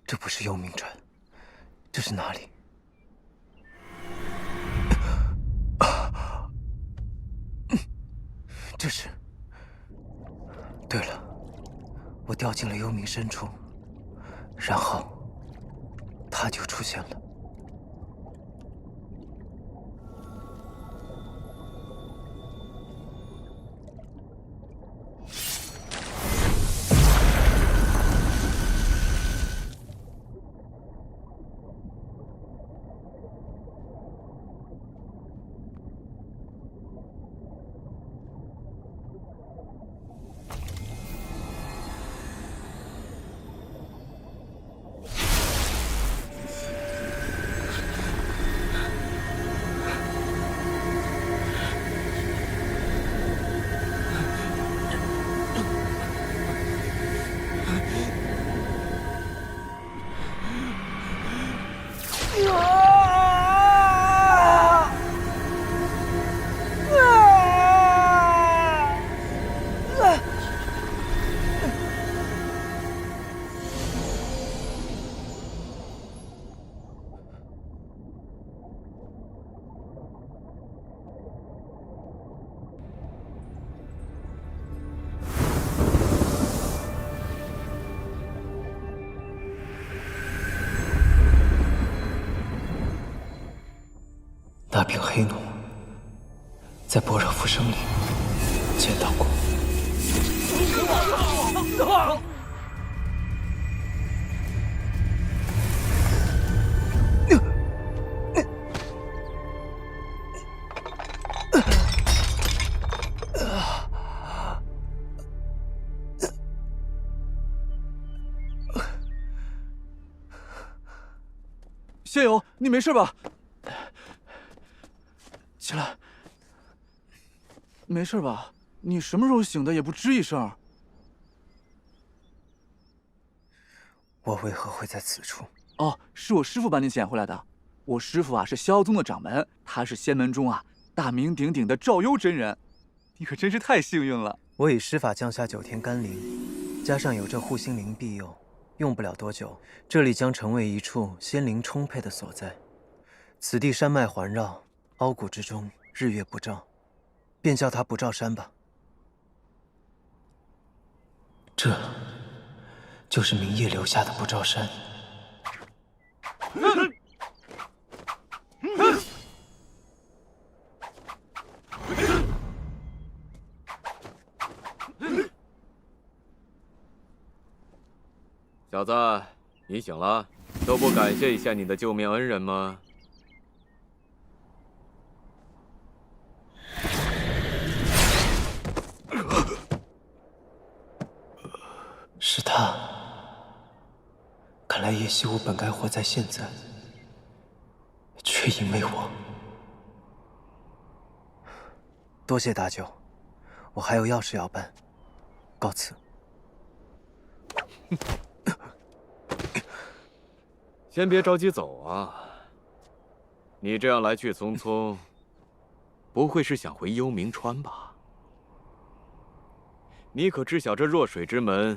这不是幽冥船，这是哪里？这是……对了，我掉进了幽冥深处，然后他就出现了。那柄黑弩，在般若浮生里见到过。仙友，你没事吧？起来，没事吧？你什么时候醒的也不吱一声。我为何会在此处？哦，是我师父把你捡回来的。我师父啊是萧宗的掌门，他是仙门中啊大名鼎鼎的赵幽真人。你可真是太幸运了。我以施法降下9天甘霖，加上有这护心灵庇佑，用不了多久，这里将成为一处仙灵充沛的所在。此地山脉环绕，凹谷之中，日月不照，便叫它不照山吧。这就是明夜留下的不照山。小子，你醒了，都不感谢一下你的救命恩人吗？是他。看来叶希武本该活在现在，却因为我。多谢大舅，我还有要事要办，告辞。先别着急走啊！你这样来去匆匆，不会是想回幽冥川吧？你可知晓这弱水之门，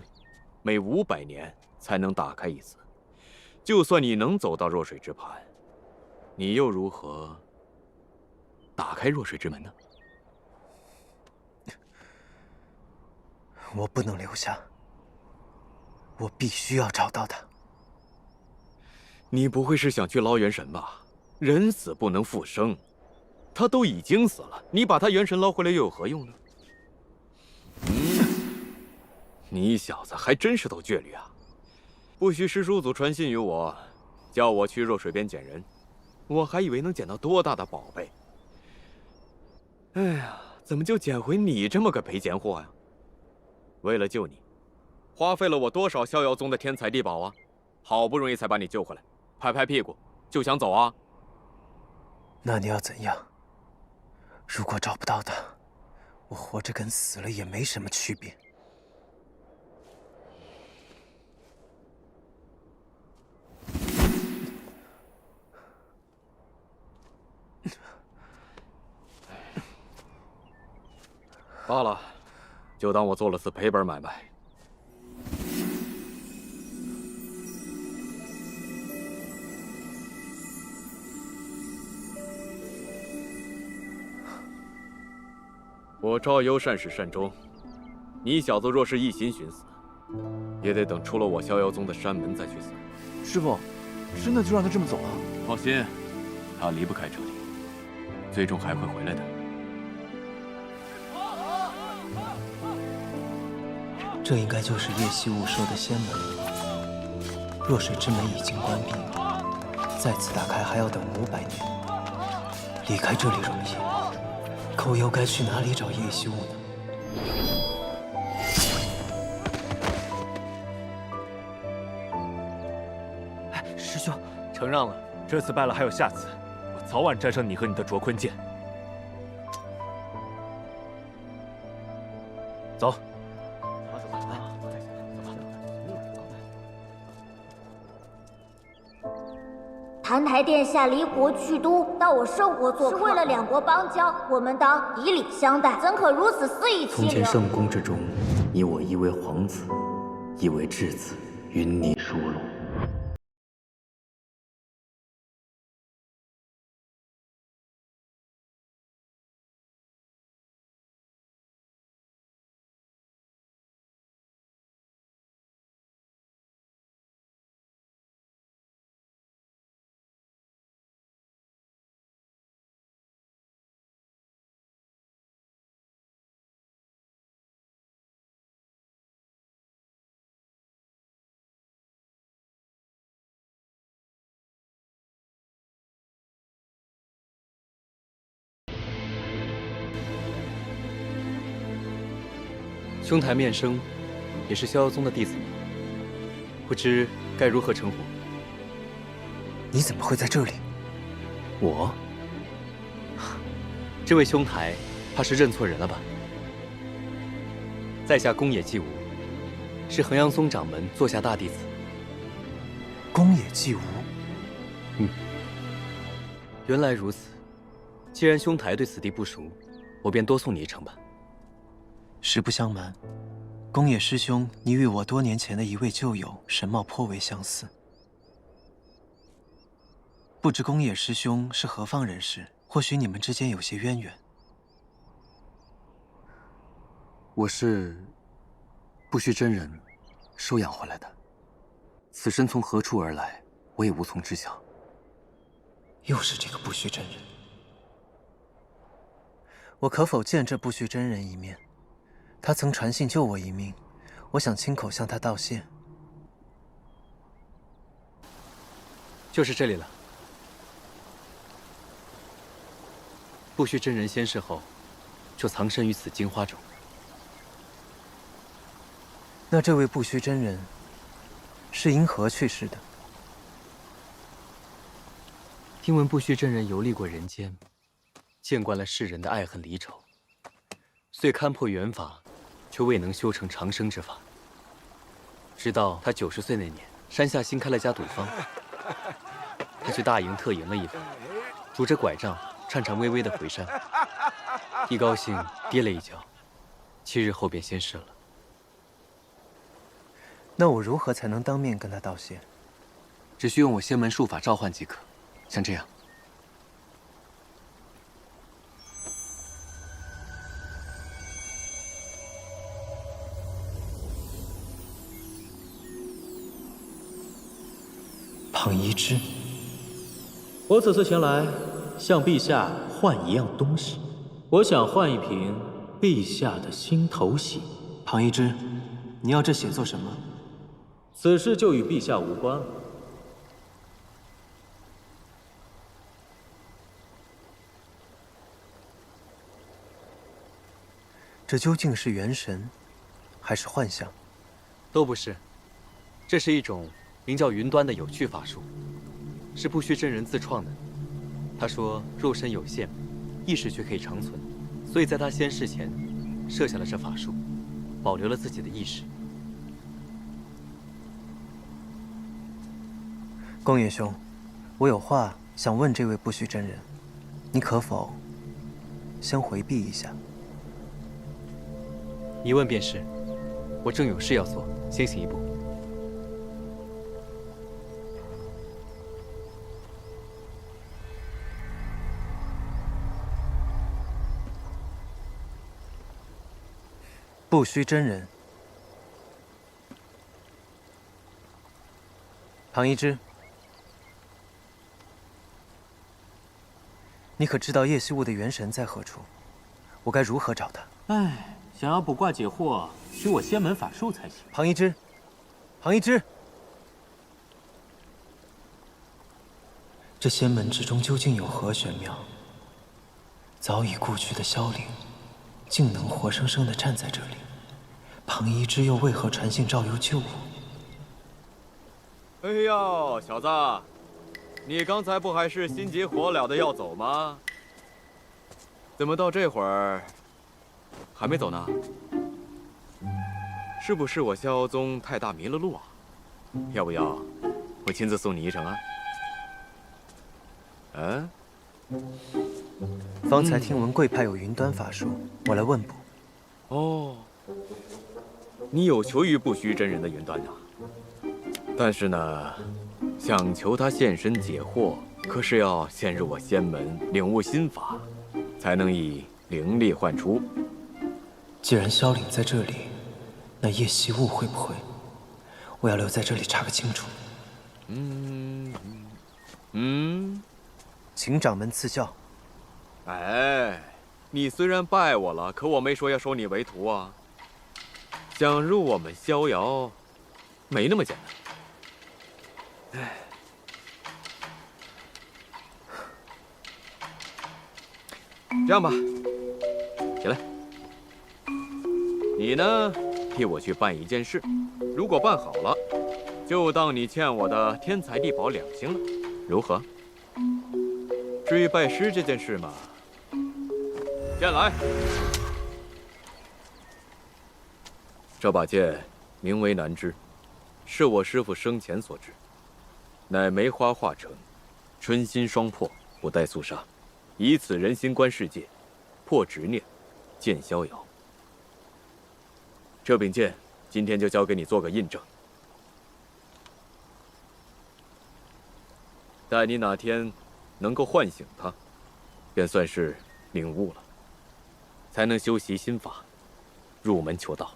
每500年才能打开一次。就算你能走到弱水之畔，你又如何打开弱水之门呢？我不能留下，我必须要找到他。你不会是想去捞元神吧？人死不能复生，他都已经死了，你把他元神捞回来又有何用呢？你小子还真是斗倔驴啊！不许师叔祖传信于我，叫我去弱水边捡人，我还以为能捡到多大的宝贝。哎呀，怎么就捡回你这么个赔钱货呀？为了救你，花费了我多少逍遥宗的天材地宝啊！好不容易才把你救回来，拍拍屁股就想走啊？那你要怎样？如果找不到他，我活着跟死了也没什么区别。罢了，就当我做了次赔本买卖。我赵幽善始善终，你小子若是一心寻死，也得等出了我逍遥宗的山门再去死。师傅，真的就让他这么走了？放心，他离不开这里，最终还会回来的。这应该就是叶惜雾说的仙门。若水之门已经关闭，再次打开还要等500年。离开这里容易，可我又该去哪里找叶惜雾呢？师兄，承让了，这次败了还有下次，我早晚战胜你和你的卓坤剑。走。澹台殿下离国去都，到我圣国做客，是为了两国邦交，我们当以礼相待，怎可如此肆意欺凌？从前圣宫之中，你我一为皇子，一为质子，云泥殊路。兄台面生，也是逍遥宗的弟子吗？不知该如何称呼？你怎么会在这里？我？这位兄台，怕是认错人了吧？在下宫野继吾，是衡阳宗掌门座下大弟子。宫野继吾？原来如此。既然兄台对此地不熟，我便多送你一程吧。实不相瞒，宫野师兄，你与我多年前的一位旧友神貌颇为相似。不知宫野师兄是何方人士？或许你们之间有些渊源。我是不虚真人收养回来的，此身从何处而来，我也无从知晓。又是这个不虚真人，我可否见这不虚真人一面？他曾传信救我一命，我想亲口向他道谢。就是这里了。不虚真人仙逝后，就藏身于此金花中。那这位不虚真人是因何去世的？听闻不虚真人游历过人间，见惯了世人的爱恨离愁，虽勘破元法，却未能修成长生之法。直到他90岁那年，山下新开了家赌坊，他去大营特赢了一番，拄着拐杖，颤颤巍巍地回山，一高兴跌了一跤，7日后便仙逝了。那我如何才能当面跟他道谢？只需用我仙门术法召唤即可，像这样。庞一之，我此次前来，向陛下换一样东西。我想换一瓶陛下的心头血。庞一之，你要这血做什么？此事就与陛下无关了。这究竟是元神，还是幻象？都不是，这是一种名叫云端的有趣法术，是不虚真人自创的。他说肉身有限，意识却可以长存，所以在他仙逝前设下了这法术，保留了自己的意识。宫野兄，我有话想问这位不虚真人，你可否先回避一下？你问便是，我正有事要做，先行一步。不虚真人。庞一之，你可知道叶惜雾的元神在何处？我该如何找他？唉，想要卜卦解惑，需我仙门法术才行。庞一之，庞一之，这仙门之中究竟有何玄妙？早已故去的萧凌，竟能活生生地站在这里。庞一之又为何传信赵幽救我？哎呦，小子，你刚才不还是心急火燎的要走吗？怎么到这会儿还没走呢？是不是我逍遥宗太大迷了路啊？要不要我亲自送你一程啊？嗯？方才听闻贵派有云端法术，我来问卜。哦，你有求于不虚真人的云端呐？但是呢，想求他现身解惑，可是要先入我仙门，领悟心法，才能以灵力换出。既然萧凌在这里，那叶惜雾会不会？我要留在这里查个清楚。请掌门赐教。哎，你虽然拜我了，可我没说要收你为徒啊。想入我们逍遥，没那么简单。哎，这样吧，起来。你呢，替我去办一件事，如果办好了，就当你欠我的天才地宝2星了，如何？至于拜师这件事嘛，剑来。这把剑名为南枝，是我师父生前所制，乃梅花化成，春心双破，不带肃杀，以此人心观世界，破执念，见逍遥。这柄剑今天就交给你做个印证。待你哪天能够唤醒它，便算是领悟了，才能修习心法，入门求道。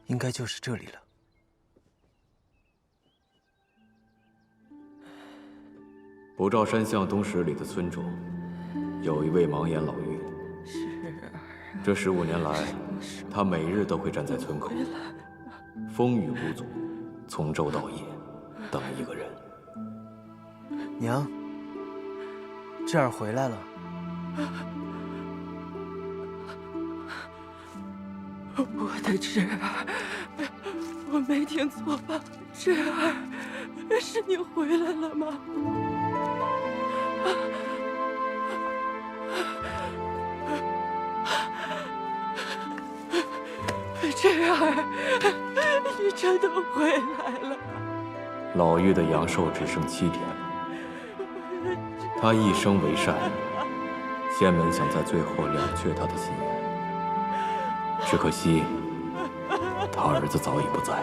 应该就是这里了。不照山巷东十里的村中，有一位盲眼老妪。这15年来，她每日都会站在村口，风雨无阻，从昼到夜，等一个人。娘，智儿回来了。我的智儿，我没听错吧？智儿，是你回来了吗？智儿，你真的回来了。老妪的阳寿只剩7天，她一生为善，仙门想在最后了却她的心愿，只可惜她儿子早已不在。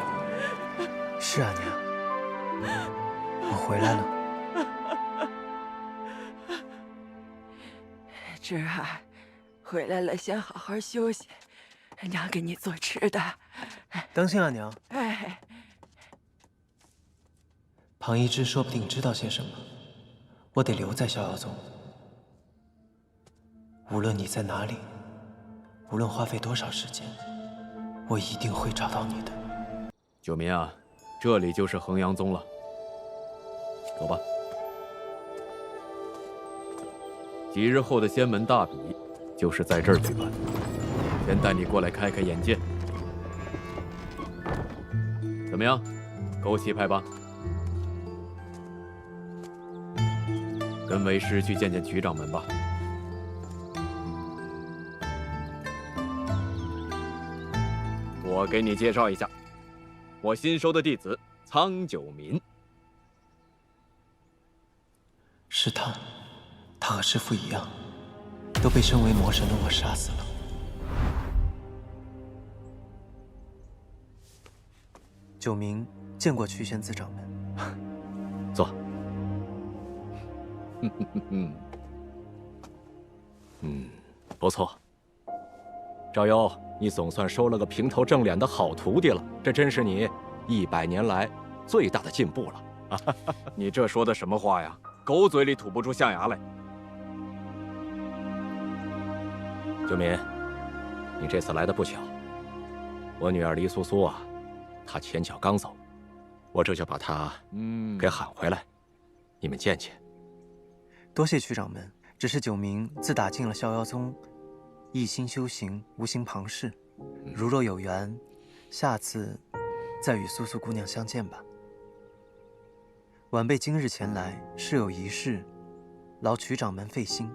是啊，娘，我回来了。智儿，回来了，先好好休息，娘给你做吃的。当心啊，娘。哎，庞一之说不定知道些什么，我得留在逍遥宗。无论你在哪里，无论花费多少时间，我一定会找到你的。九民啊，这里就是衡阳宗了，走吧。几日后的仙门大比，就是在这儿举办。先带你过来开开眼界。怎么样，够气派吧？跟为师去见见曲掌门吧。我给你介绍一下，我新收的弟子苍九民。是他，他和师父一样，都被身为魔神的我杀死了。九明见过曲仙子掌门。坐。不错。赵优，你总算收了个平头正脸的好徒弟了，这真是你100年来最大的进步了。你这说的什么话呀？狗嘴里吐不出象牙来。九民，你这次来的不巧，我女儿黎苏苏啊，她前脚刚走，我这就把她给喊回来，你们见见。多谢曲掌门，只是九明自打进了逍遥宗，一心修行，无心旁事。如若有缘，下次再与苏苏姑娘相见吧。晚辈今日前来是有一事，劳曲掌门费心。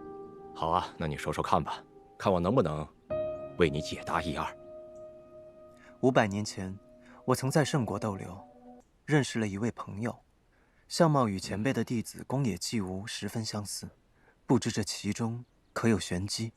好啊，那你说说看吧，看我能不能为你解答一二。500年前，我曾在圣国逗留，认识了一位朋友，相貌与前辈的弟子宫野纪无十分相似，不知这其中可有玄机？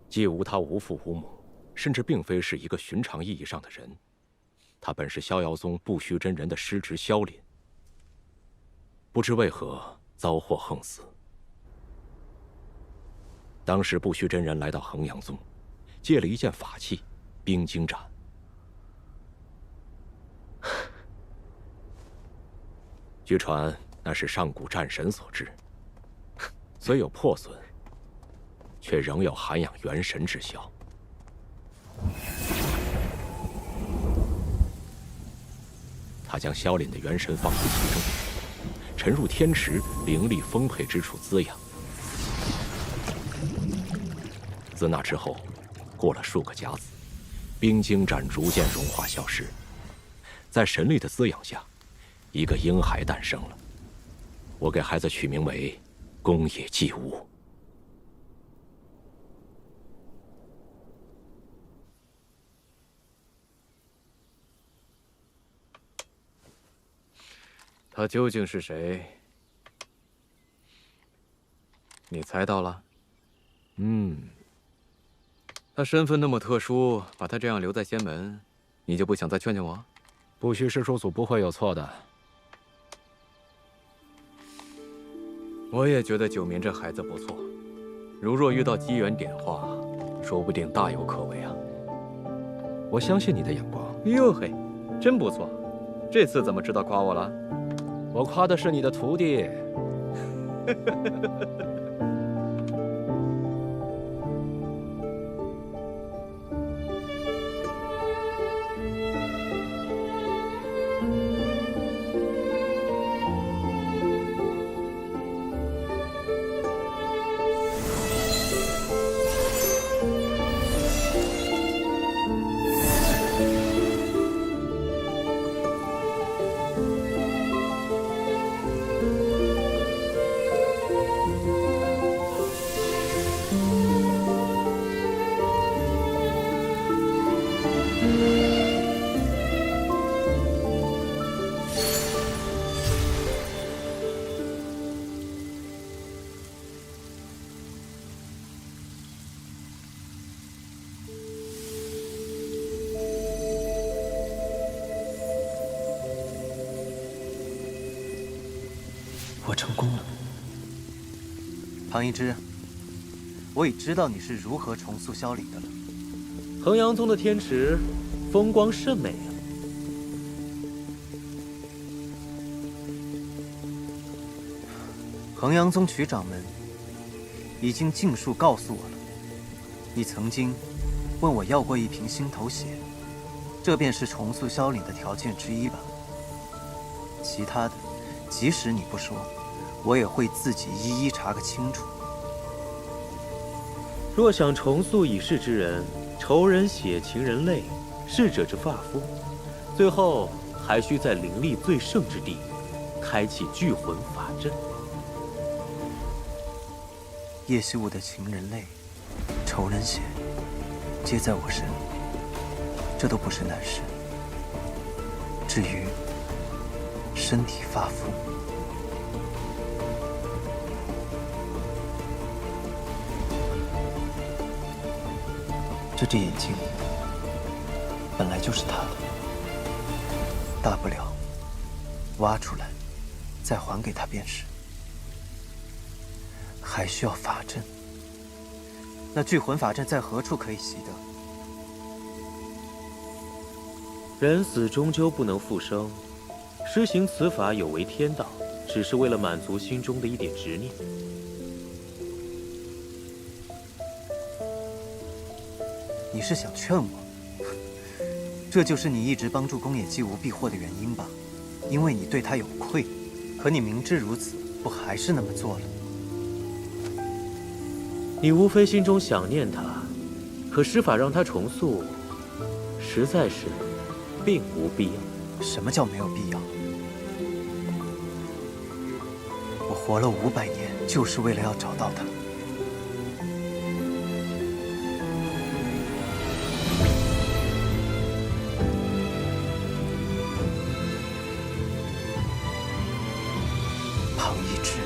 纪无他无父无母，甚至并非是一个寻常意义上的人。他本是逍遥宗不虚真人的师侄萧凛，不知为何遭祸横死。当时不虚真人来到衡阳宗，借了一件法器冰晶斩。据传那是上古战神所制，虽有破损，却仍有涵养元神之效。他将萧凛的元神放入其中，沉入天池灵力丰沛之处滋养。自那之后，过了数个甲子，冰晶斩逐渐融化消失。在神力的滋养下，一个婴孩诞生了。我给孩子取名为宫野纪无。他究竟是谁？你猜到了？他身份那么特殊，把他这样留在仙门，你就不想再劝劝我？不虚师叔祖不会有错的。我也觉得九民这孩子不错，如若遇到机缘点化，说不定大有可为啊。我相信你的眼光。哟嘿，真不错，这次怎么知道夸我了？我夸的是你的徒弟。我成功了，庞一之，我已知道你是如何重塑萧礼的了。衡阳宗的天池，风光甚美啊。衡阳宗曲掌门已经尽数告诉我了，你曾经问我要过一瓶心头血，这便是重塑萧礼的条件之一吧。其他的，即使你不说，我也会自己一一查个清楚。若想重塑已逝之人，仇人血，情人泪，逝者之发肤，最后还需在灵力最盛之地，开启聚魂法阵。叶惜武的情人泪、仇人血，皆在我身，这都不是难事。至于身体发肤。这只眼睛本来就是他的，大不了挖出来，再还给他便是。还需要法阵，那聚魂法阵在何处可以习得？人死终究不能复生，施行此法有违天道，只是为了满足心中的一点执念。你是想劝我？这就是你一直帮助宫野姬无避祸的原因吧？因为你对他有愧，可你明知如此，不还是那么做了？你无非心中想念他，可施法让他重塑，实在是并无必要。什么叫没有必要？我活了500年，就是为了要找到他。庞一之，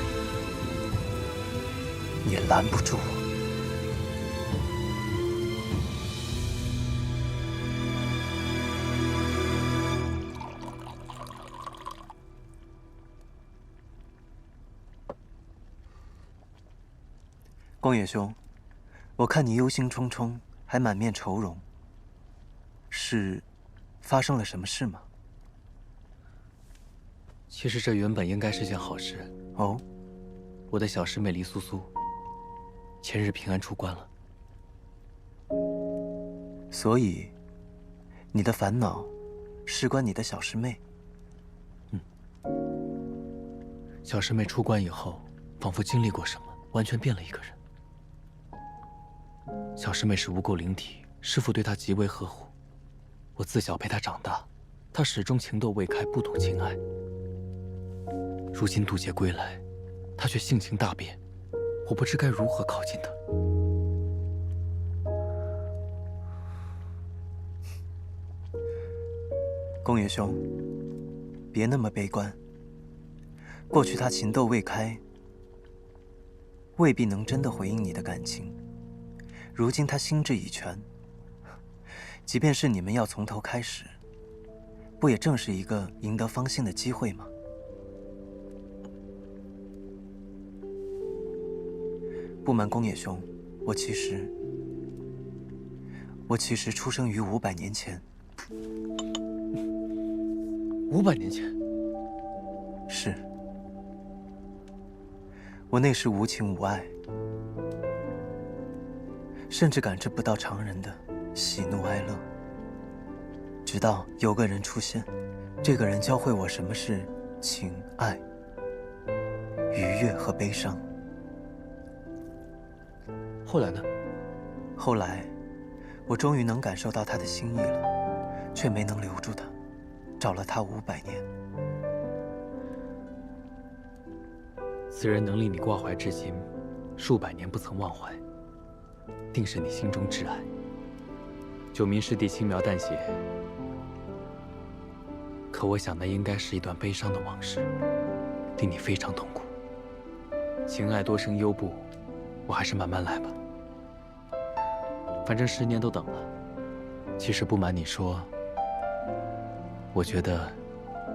你拦不住我。宫野兄，我看你忧心忡忡，还满面愁容，是发生了什么事吗？其实这原本应该是件好事。哦，我的小师妹黎苏苏，前日平安出关了。所以，你的烦恼事关你的小师妹。小师妹出关以后，仿佛经历过什么，完全变了一个人。小师妹是无垢灵体，师父对她极为呵护。我自小陪她长大，她始终情窦未开，不懂情爱。如今渡劫归来，她却性情大变，我不知该如何靠近她。宫野兄，别那么悲观。过去她情窦未开，未必能真的回应你的感情。如今她心智已全，即便是你们要从头开始，不也正是一个赢得芳心的机会吗？不瞒宫野兄，我其实出生于500年前。500年前？是。我那时无情无爱，甚至感知不到常人的喜怒哀乐。直到有个人出现，这个人教会我什么是情爱、愉悦和悲伤。后来呢？后来，我终于能感受到他的心意了，却没能留住他，找了他500年。此人能令你挂怀至今，数百年不曾忘怀，定是你心中挚爱。九明师弟轻描淡写，可我想那应该是一段悲伤的往事，令你非常痛苦。情爱多生忧怖，我还是慢慢来吧。反正10年都等了。其实不瞒你说，我觉得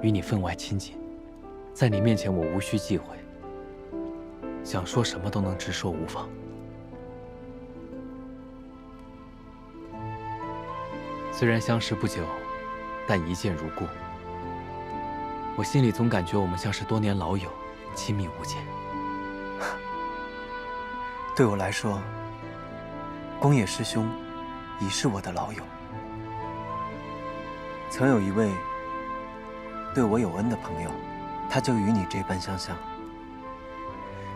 与你分外亲近，在你面前我无需忌讳，想说什么都能直说无妨。虽然相识不久，但一见如故。我心里总感觉我们像是多年老友，亲密无间。对我来说，宫野师兄已是我的老友。曾有一位对我有恩的朋友，他就与你这般相像。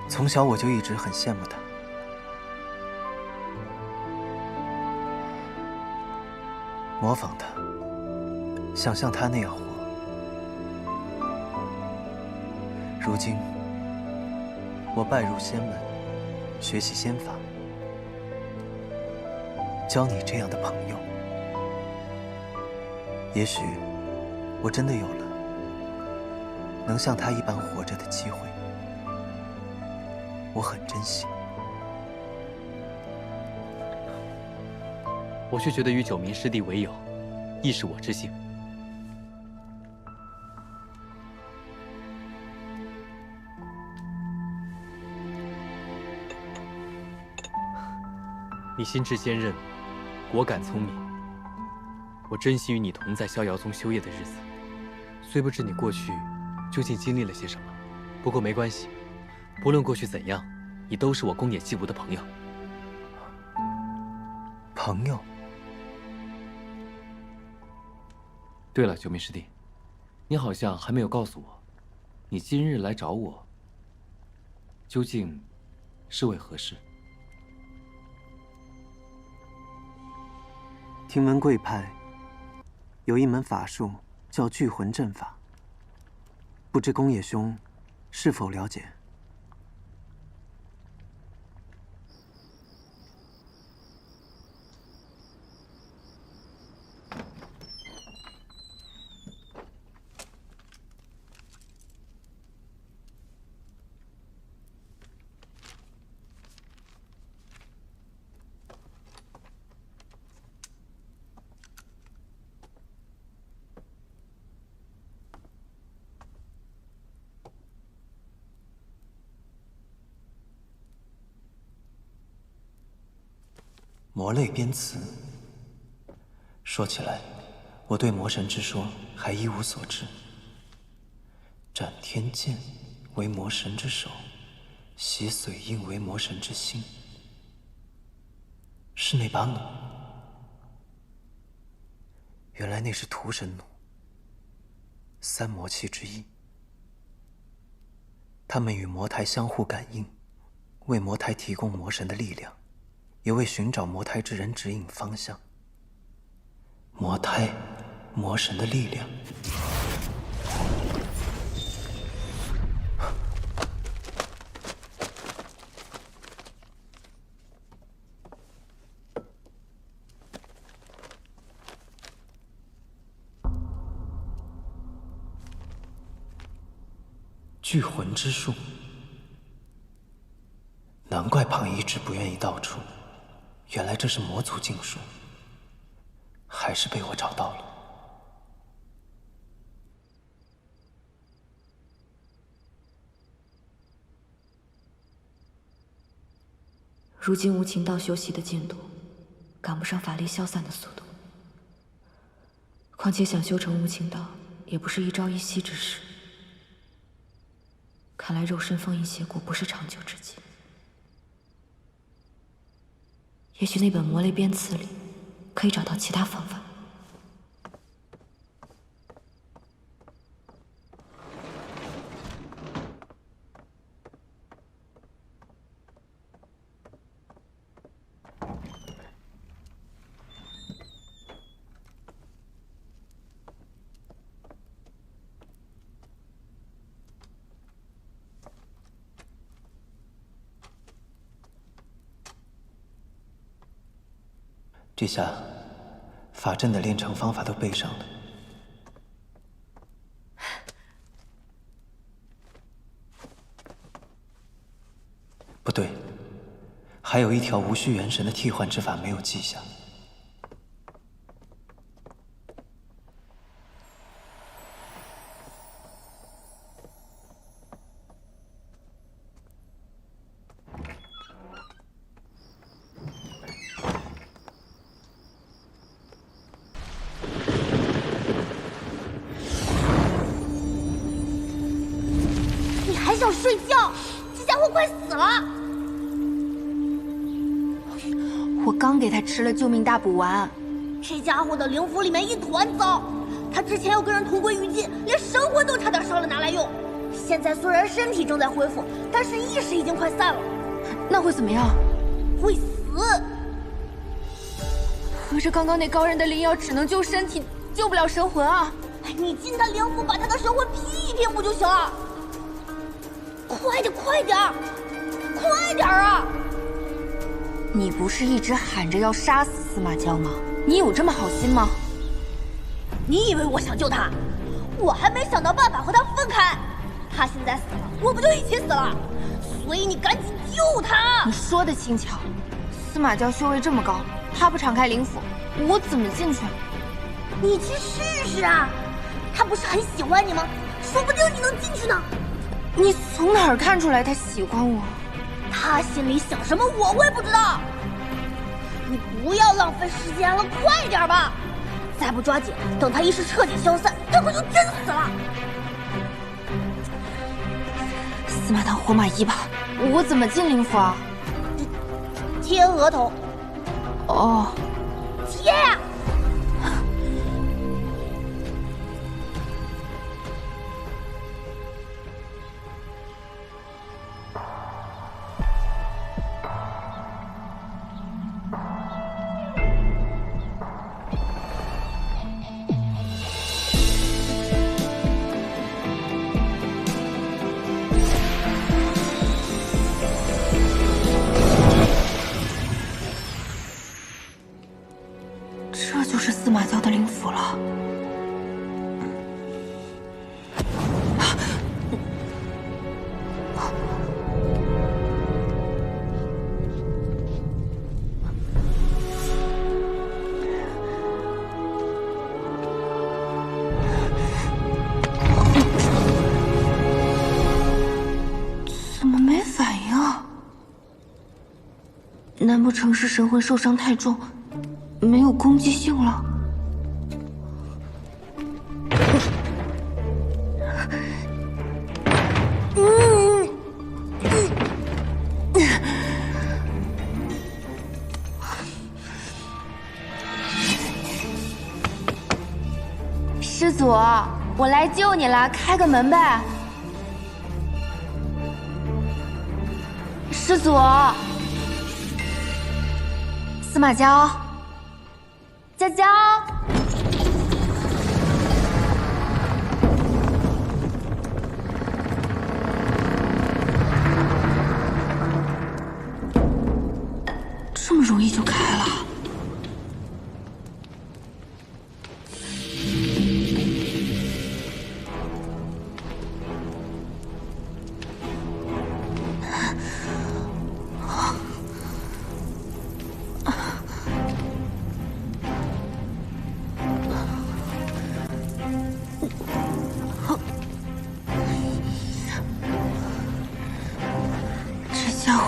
从小我就一直很羡慕他。模仿他，想像他那样活。如今，我拜入仙门，学习仙法，交你这样的朋友。也许，我真的有了能像他一般活着的机会，我很珍惜。我却觉得与九名师弟为友，亦是我之幸。你心智坚韧，果敢聪明，我珍惜与你同在逍遥宗修业的日子。虽不知你过去究竟经历了些什么，不过没关系，不论过去怎样，你都是我宫野继武的朋友。朋友。对了，九名师弟，你好像还没有告诉我，你今日来找我，究竟是为何事？听闻贵派有一门法术叫聚魂阵法，不知宫野兄是否了解？魔类编词。说起来，我对魔神之说还一无所知。斩天剑为魔神之手，洗髓印为魔神之心，是那把弩。原来那是屠神弩，三魔器之一。它们与魔胎相互感应，为魔胎提供魔神的力量，也为寻找魔胎之人指引方向。魔胎，魔神的力量。聚魂之术，难怪庞一直不愿意道出，原来这是魔族禁术，还是被我找到了。如今无情道修习的进度，赶不上法力消散的速度。况且想修成无情道，也不是一朝一夕之事。看来肉身封印邪果不是长久之计。也许那本魔类编词里可以找到其他方法。这下，法阵的炼成方法都背上了。不对，还有一条无需元神的替换之法没有记下。想睡觉，这家伙快死了！我刚给他吃了救命大补丸，这家伙的灵符里面一团糟。他之前要跟人同归于尽，连神魂都差点烧了拿来用。现在虽然身体正在恢复，但是意识已经快散了。那会怎么样？会死。合着刚刚那高人的灵药只能救身体，救不了神魂啊！你进他灵符，把他的神魂劈一劈不就行了？快点，快点，快点啊！你不是一直喊着要杀死司马娇吗？你有这么好心吗？你以为我想救他？我还没想到办法和他分开。他现在死了，我不就一起死了？所以你赶紧救他！你说的轻巧，司马娇修为这么高，他不敞开灵府，我怎么进去？你去试试啊！他不是很喜欢你吗？说不定你能进去呢。你从哪儿看出来他喜欢我？他心里想什么，我会不知道。你不要浪费时间了，快点吧！再不抓紧，等他意识彻底消散，他可就真死了。司马当活马医吧，我怎么进灵府啊？贴额头。哦，贴呀！这就是司马娇的灵府了。怎么没反应啊？难不成是神魂受伤太重？没有攻击性了。师祖，我来救你了，开个门呗。师祖，司马娇。娇娇，这么容易就开了？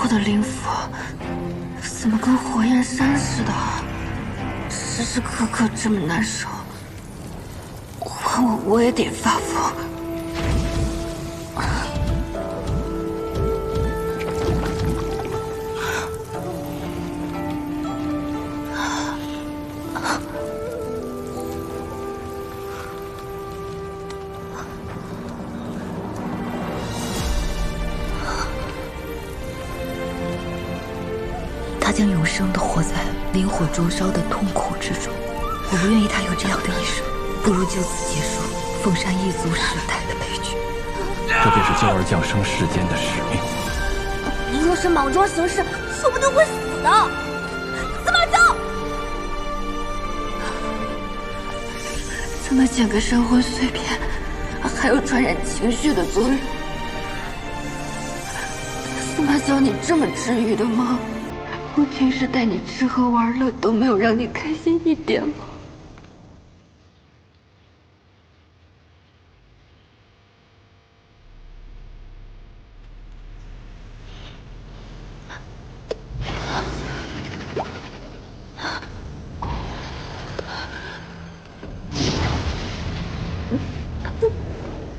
的灵符怎么跟火焰山似的，时时刻刻这么难受，我也得发疯。他将永生地活在灵火灼烧的痛苦之中，我不愿意他有这样的一生，不如就此结束凤山一族世代的悲剧。这便是娇儿降生世间的使命。你若是莽撞行事，说不定会死的。司马昭，这么简个神魂碎片，还有传染情绪的作用。司马娇，你这么治愈的吗？我平时带你吃喝玩乐都没有让你开心一点吗？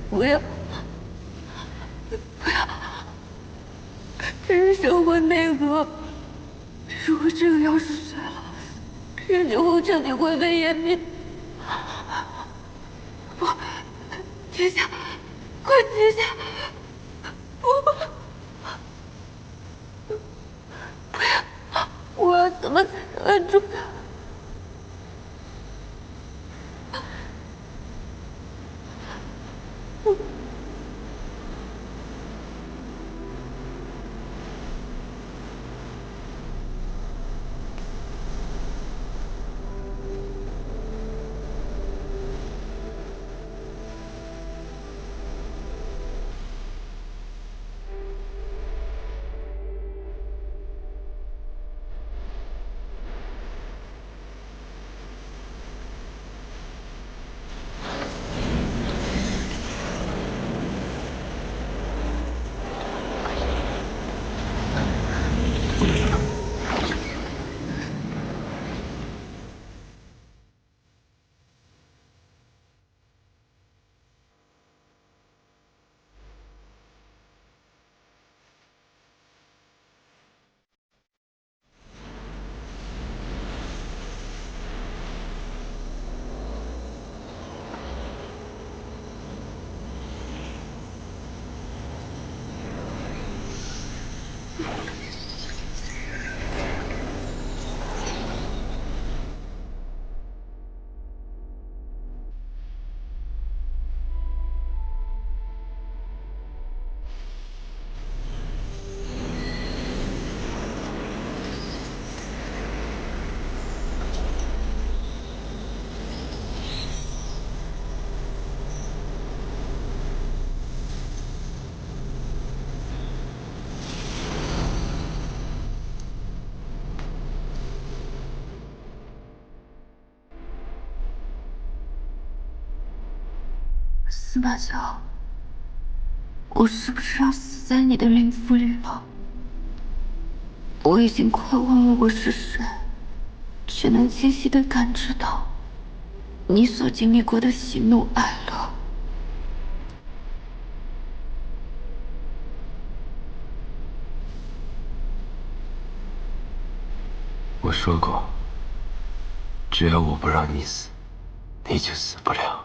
不要，不要！这是神魂内核。如果这个要是碎了，日久后彻底灰飞烟灭。不，停下！快停下！不要！我要怎么才能按住他？司马萧，我是不是要死在你的灵符里了？我已经快忘了我是谁，却能清晰地感知到你所经历过的喜怒哀乐。我说过，只要我不让你死，你就死不了。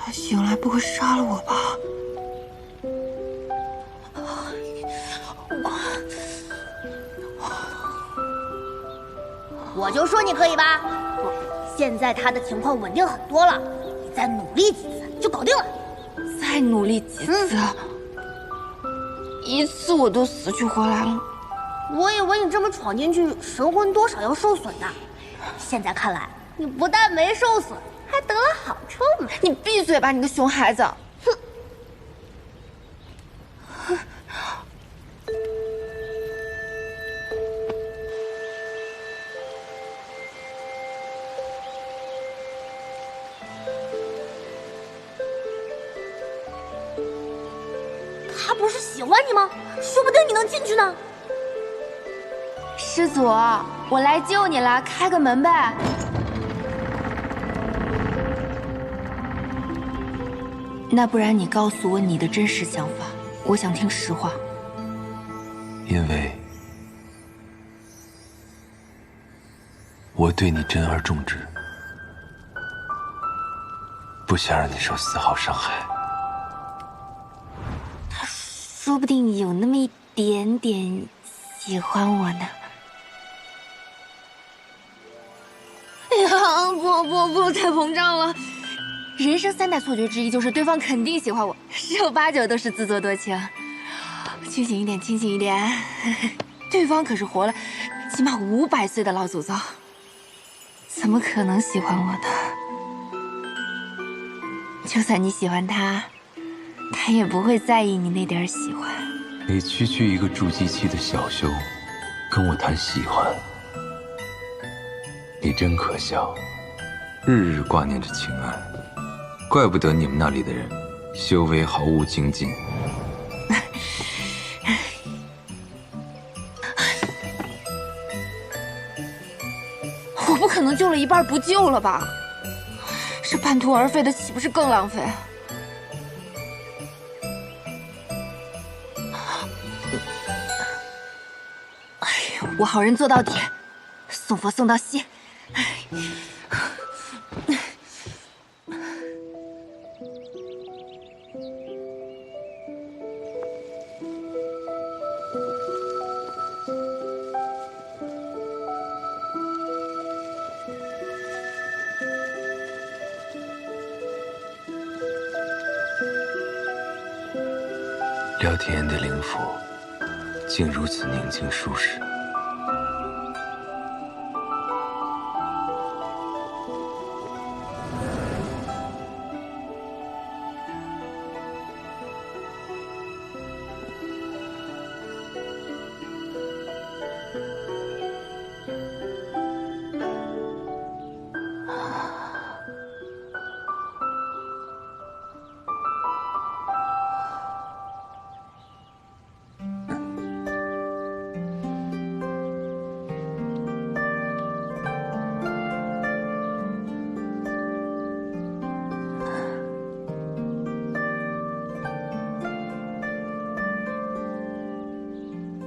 他醒来不会杀了我吧？我就说你可以吧。现在他的情况稳定很多了，你再努力几次就搞定了。再努力几次，一次我都死去活来了。我以为你这么闯进去，神魂多少要受损的。现在看来，你不但没受损，还得了好处呢。你闭嘴吧，你个熊孩子！哼！他不是喜欢你吗？说不定你能进去呢。师祖，我来救你了，开个门呗。那不然你告诉我你的真实想法，我想听实话。因为我对你珍而重之，不想让你受丝毫伤害。他说不定有那么一点点喜欢我呢。哎呀，不，太膨胀了。人生3大错觉之一就是对方肯定喜欢我，10有8九都是自作多情。清醒一点，清醒一点。对方可是活了起码500岁的老祖宗，怎么可能喜欢我呢？就算你喜欢他，他也不会在意你那点喜欢。你区区一个筑基期的小修，跟我谈喜欢，你真可笑，日日挂念着情爱，怪不得你们那里的人修为毫无精进。我不可能救了一半不救了吧？这半途而废的岂不是更浪费？哎呦，我好人做到底，送佛送到西。廖天恩的灵符竟如此宁静舒适。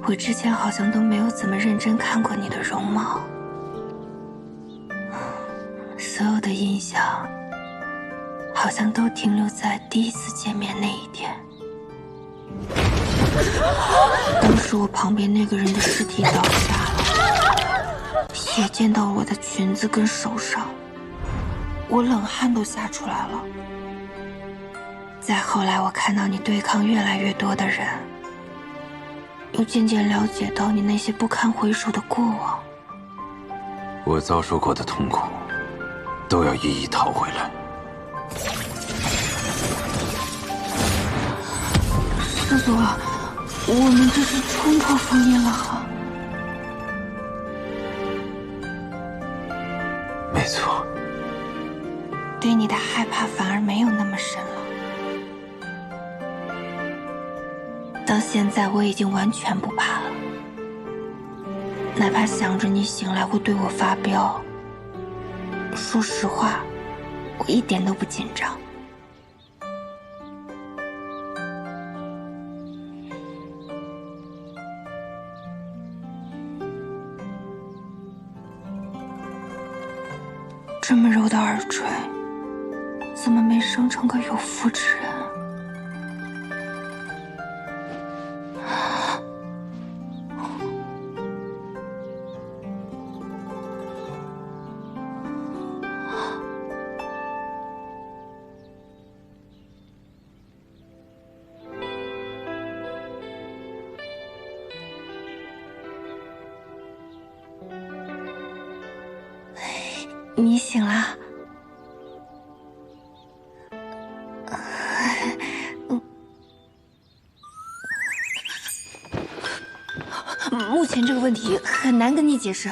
我之前好像都没有怎么认真看过你的容貌，所有的印象好好像都停留在第一次见面那一天。当时我旁边那个人的尸体倒下了，血溅到我的裙子跟手上，我冷汗都吓出来了。再后来，我看到你对抗越来越多的人，又渐渐了解到你那些不堪回首的过往。我遭受过的痛苦，都要一一讨回来。师祖，我们这是冲破封印了哈。没错，对你的害怕反而没有那么深了。到现在我已经完全不怕了，哪怕想着你醒来会对我发飙，说实话，我一点都不紧张。这么柔的耳垂，怎么没生成个有妇之人？你醒了。目前这个问题很难跟你解释。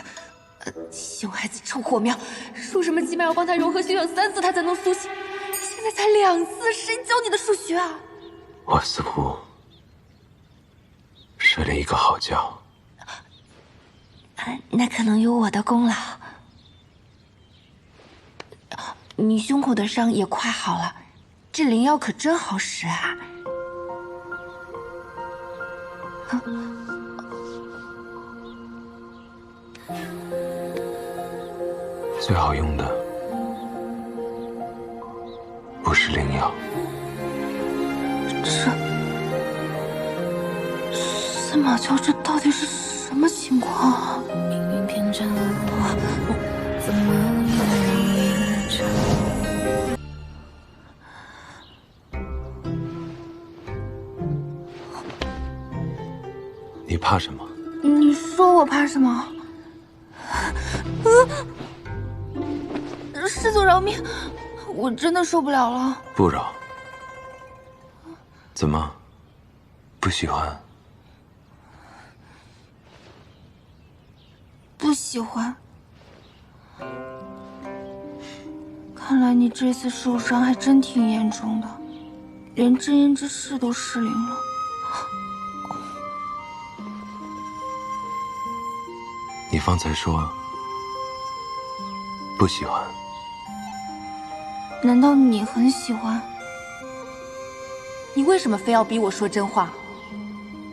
熊孩子臭火苗，说什么起码要帮他融合修养3次，他才能苏醒。现在才2次，谁教你的数学啊？我似乎睡了一个好觉。那可能有我的功劳。你胸口的伤也快好了，这灵药可真好使啊！最好用的不是灵药，司马昭，这到底是什么情况啊？命运偏袒我，怎么有一场？你怕什么？你说我怕什么？师祖饶命！我真的受不了了。不饶。怎么？不喜欢？不喜欢。看来你这次受伤还真挺严重的，连真言之势都失灵了。你方才说不喜欢，难道你很喜欢？你为什么非要逼我说真话？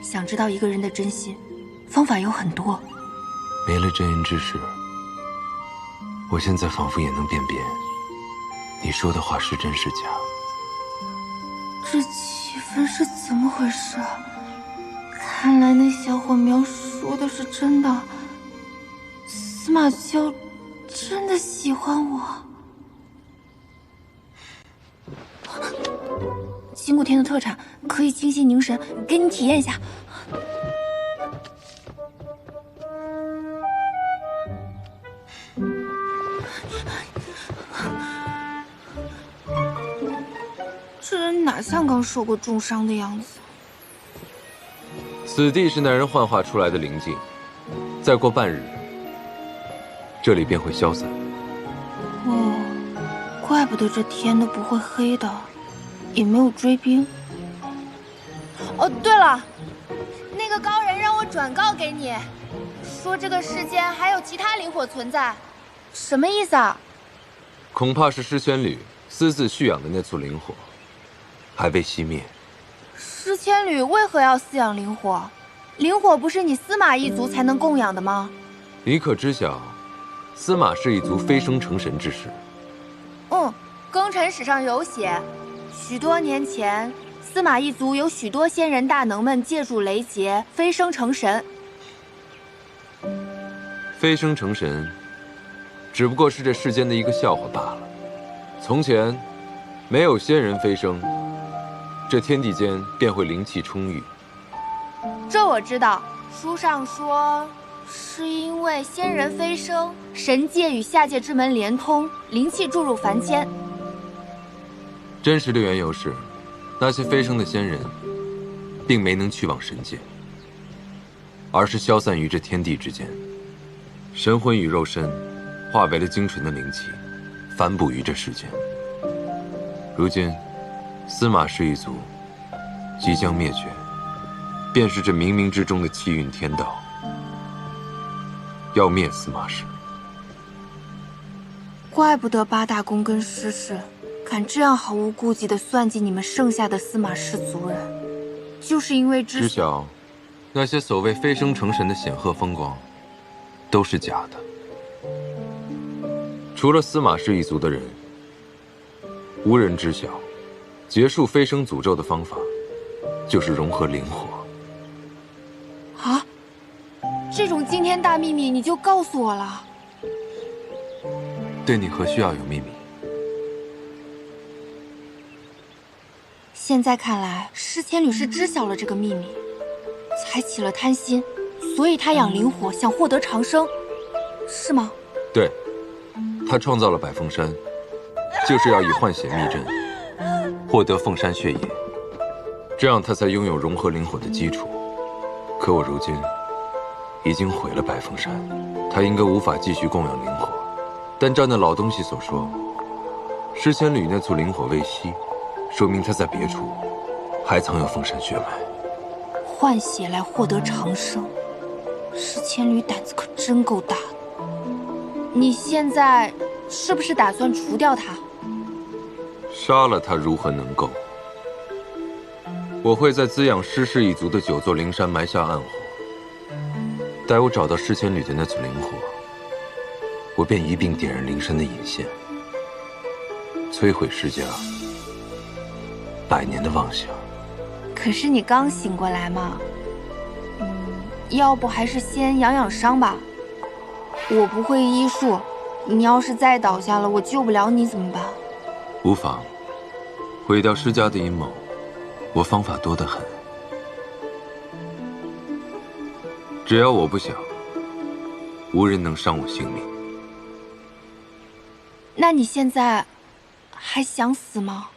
想知道一个人的真心，方法有很多。没了真言之事，我现在仿佛也能辨别你说的话是真是假。这气氛是怎么回事啊？看来那小火苗说的是真的，司马昭真的喜欢我。金谷天的特产可以清心凝神，给你体验一下。这人哪像刚受过重伤的样子？此地是那人幻化出来的灵境，再过半日，这里便会消散。哦，怪不得这天都不会黑的，也没有追兵。哦，对了，那个高人让我转告给你，说这个世间还有其他灵火存在，什么意思啊？恐怕是诗仙侣私自蓄养的那簇灵火，还未熄灭。诗千侣为何要饲养灵火？灵火不是你司马一族才能供养的吗？你可知晓，司马氏一族飞升成神之时，更尘史上有写，许多年前，司马一族有许多仙人大能们借助雷劫飞升成神。飞升成神，只不过是这世间的一个笑话罢了。从前，没有仙人飞升，这天地间便会灵气充裕。这我知道，书上说，是因为仙人飞升，神界与下界之门连通，灵气注入凡间。真实的缘由是，那些飞升的仙人，并没能去往神界，而是消散于这天地之间。神魂与肉身，化为了精纯的灵气，反哺于这世间。如今，司马氏一族即将灭绝，便是这冥冥之中的气运天道，要灭司马氏。怪不得八大公跟师氏敢这样毫无顾忌地算计你们剩下的司马氏族人，就是因为知晓，那些所谓飞升成神的显赫风光，都是假的。除了司马氏一族的人，无人知晓，结束飞升诅咒的方法，就是融合灵火。啊，这种惊天大秘密你就告诉我了？对你何需要有秘密？现在看来，诗千缕是知晓了这个秘密，才起了贪心，所以他养灵火，想获得长生，是吗？对，他创造了百凤山，就是要以换血秘阵获得凤山血液，这样他才拥有融合灵火的基础。可我如今已经毁了百凤山，他应该无法继续供养灵火。但照那老东西所说，诗千缕那簇灵火未熄，说明他在别处还藏有凤山血脉。换血来获得长生，诗千缕胆子可真够大的。你现在是不是打算除掉他？杀了他如何能够？我会在滋养诗氏一族的9座灵山埋下暗火，待我找到诗千缕的那簇灵火，我便一并点燃灵山的引线，摧毁诗家100年的妄想。可是你刚醒过来嘛，要不还是先养养伤吧。我不会医术，你要是再倒下了，我救不了你怎么办？无妨，毁掉诗家的阴谋，我方法多得很。只要我不想，无人能伤我性命。那你现在还想死吗？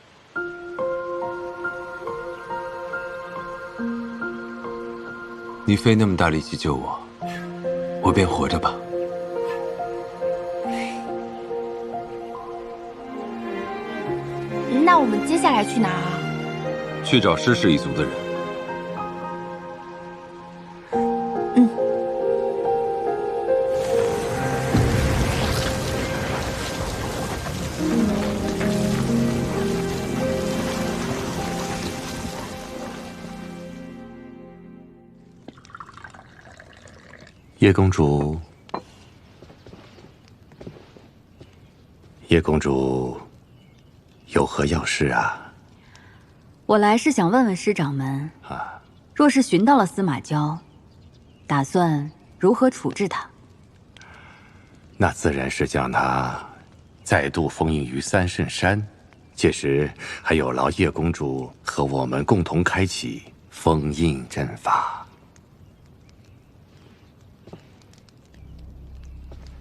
你费那么大力气救我，我便活着吧。那我们接下来去哪儿啊？去找诗氏一族的人。叶公主，叶公主，有何要事啊？我来是想问问师掌门，若是寻到了司马娇，打算如何处置他？那自然是将他再度封印于三圣山，届时还有劳叶公主和我们共同开启封印阵法。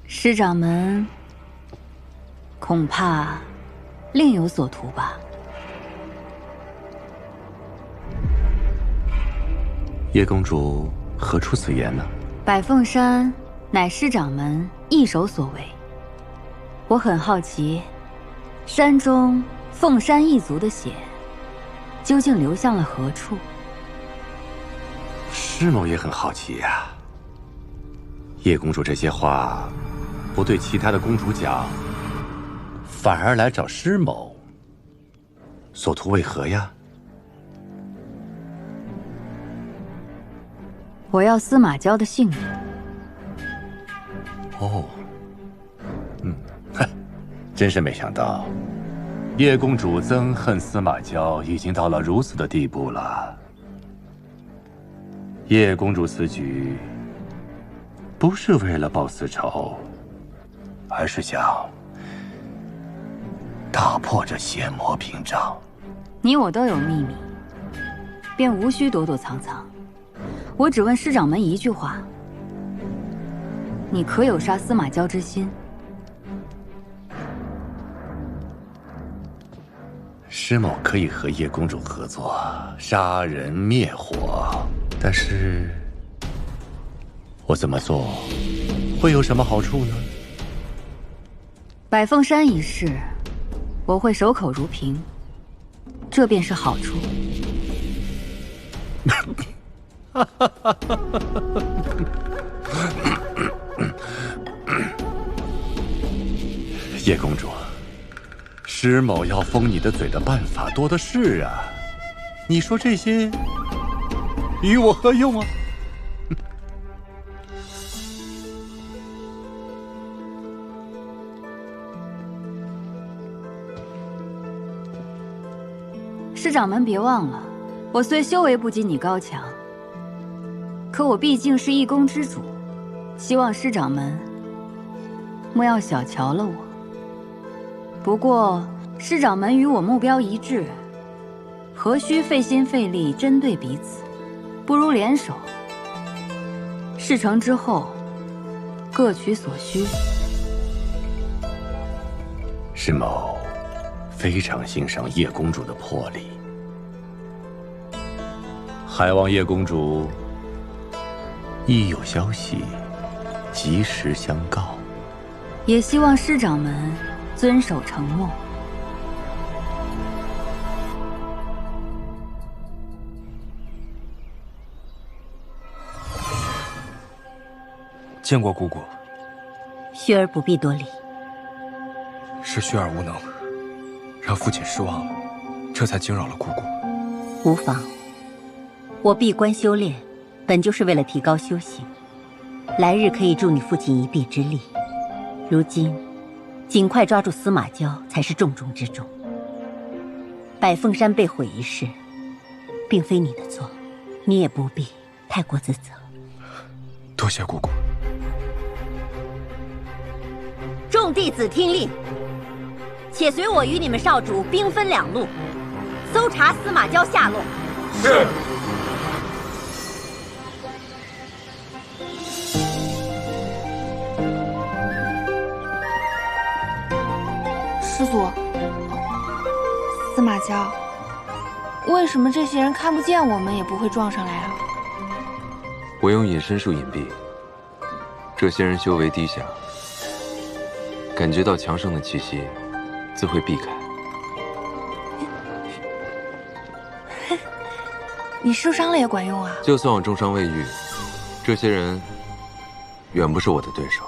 师掌门恐怕另有所图吧？叶公主何出此言呢？百凤山乃师掌门一手所为，我很好奇，山中凤山一族的血究竟流向了何处？师某也很好奇呀。叶公主这些话不对其他的公主讲，反而来找师某，所图为何呀？我要司马娇的性命。哦，真是没想到，叶公主憎恨司马娇已经到了如此的地步了。叶公主此举不是为了报私仇，而是想打破这邪魔屏障。你我都有秘密，便无需躲躲藏藏。我只问师掌门一句话：你可有杀司马娇之心？师某可以和叶公主合作，杀人灭火，但是我这么做会有什么好处呢？百凤山一事，我会守口如瓶，这便是好处。叶公主，师某要封你的嘴的办法多的是啊，你说这些与我何用啊？师掌门别忘了，我虽修为不及你高强，可我毕竟是一宫之主，希望师掌门莫要小瞧了我。不过师掌门与我目标一致，何须费心费力针对彼此？不如联手，事成之后各取所需。师某非常欣赏叶公主的魄力，还望叶公主一有消息及时相告。也希望师掌门遵守承诺。见过姑姑。薰儿不必多礼。是薰儿无能，让父亲失望了，这才惊扰了姑姑。无妨，我闭关修炼，本就是为了提高修行，来日可以助你父亲一臂之力。如今，尽快抓住司马娇才是重中之重。百凤山被毁一事，并非你的错，你也不必太过自责。多谢姑姑。众弟子听令，且随我与你们少主兵分两路，搜查司马娇下落。是。师祖，司马娇，为什么这些人看不见我们也不会撞上来啊？我用隐身术隐蔽，这些人修为低下，感觉到强盛的气息，自会避开。你受伤了也管用啊！就算我重伤未愈，这些人远不是我的对手。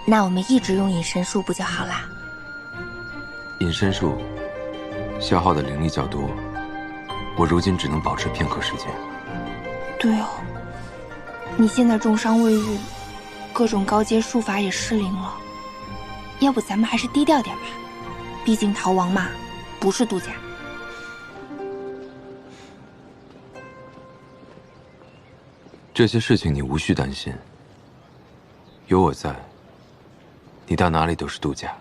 那我们一直用隐身术不就好啦？隐身术消耗的灵力较多，我如今只能保持片刻时间。对哦，你现在重伤未愈，各种高阶术法也失灵了。要不咱们还是低调点吧，毕竟逃亡嘛，不是度假。这些事情你无需担心，有我在，你到哪里都是度假。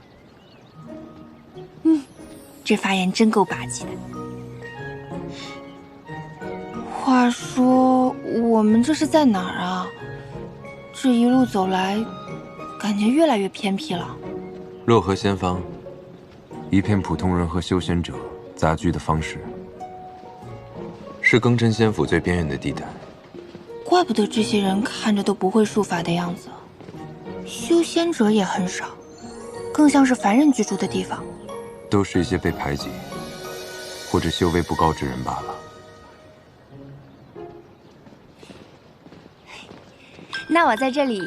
这发言真够霸气的。话说，我们这是在哪儿啊？这一路走来，感觉越来越偏僻了。洛河仙方，一片普通人和修仙者杂居的方式，是更真仙府最边缘的地带。怪不得这些人看着都不会术法的样子，修仙者也很少，更像是凡人居住的地方。都是一些被排挤或者修为不高之人罢了。那我在这里，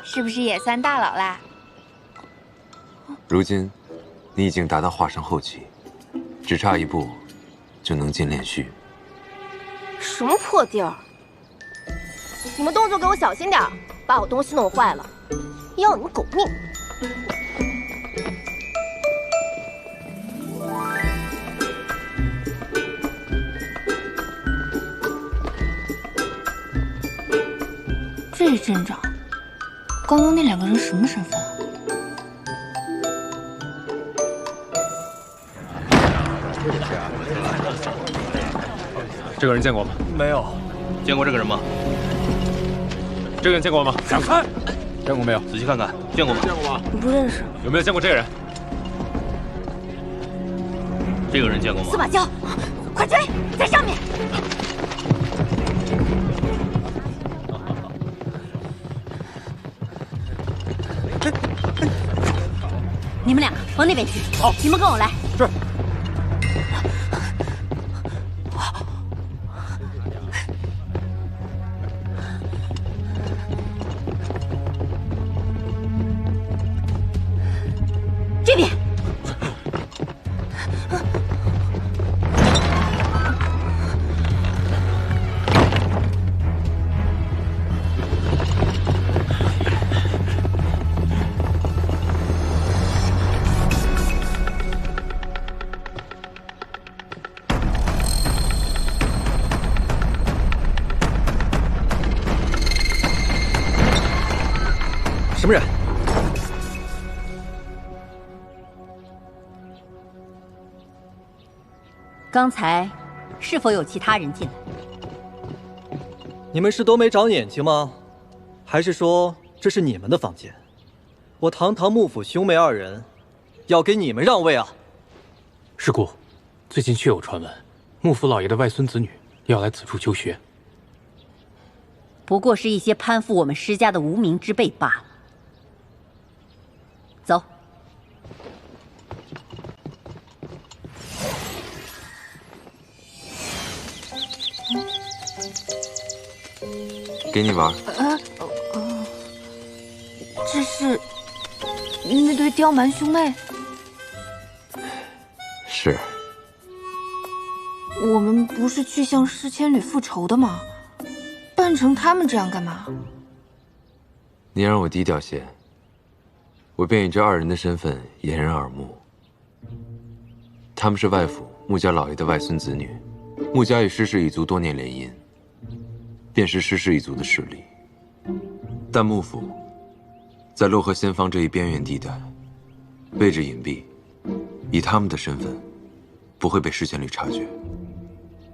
是不是也算大佬啦？如今，你已经达到化神后期，只差一步，就能进炼虚。什么破地儿！你们动作给我小心点，把我东西弄坏了，要你们狗命！这阵仗，刚刚那2个人什么身份啊？这个人见过吗？没有。见过这个人吗？这个人见过吗？闪开！见过没有？仔细看看，见过吗？见过吗？不认识。有没有见过这个人？这个人见过吗？司马萧，快追，在上面！你们两个往那边去。好，你们跟我来。是。这边。什么人？刚才是否有其他人进来？你们是都没长眼睛吗？还是说这是你们的房间？我堂堂幕府兄妹2人，要给你们让位啊！师姑，最近确有传闻，幕府老爷的外孙子女要来此处求学。不过是一些攀附我们施家的无名之辈罢了。走。给你玩。这是那对刁蛮兄妹。是。我们不是去向诗千旅复仇的吗？扮成他们这样干嘛？你让我低调些，我便以这2人的身份掩人耳目。他们是外府穆家老爷的外孙子女，穆家与施氏一族多年联姻，便是施氏一族的势力。但幕府在洛河仙方这一边缘地带，位置隐蔽，以他们的身份，不会被施千旅察觉。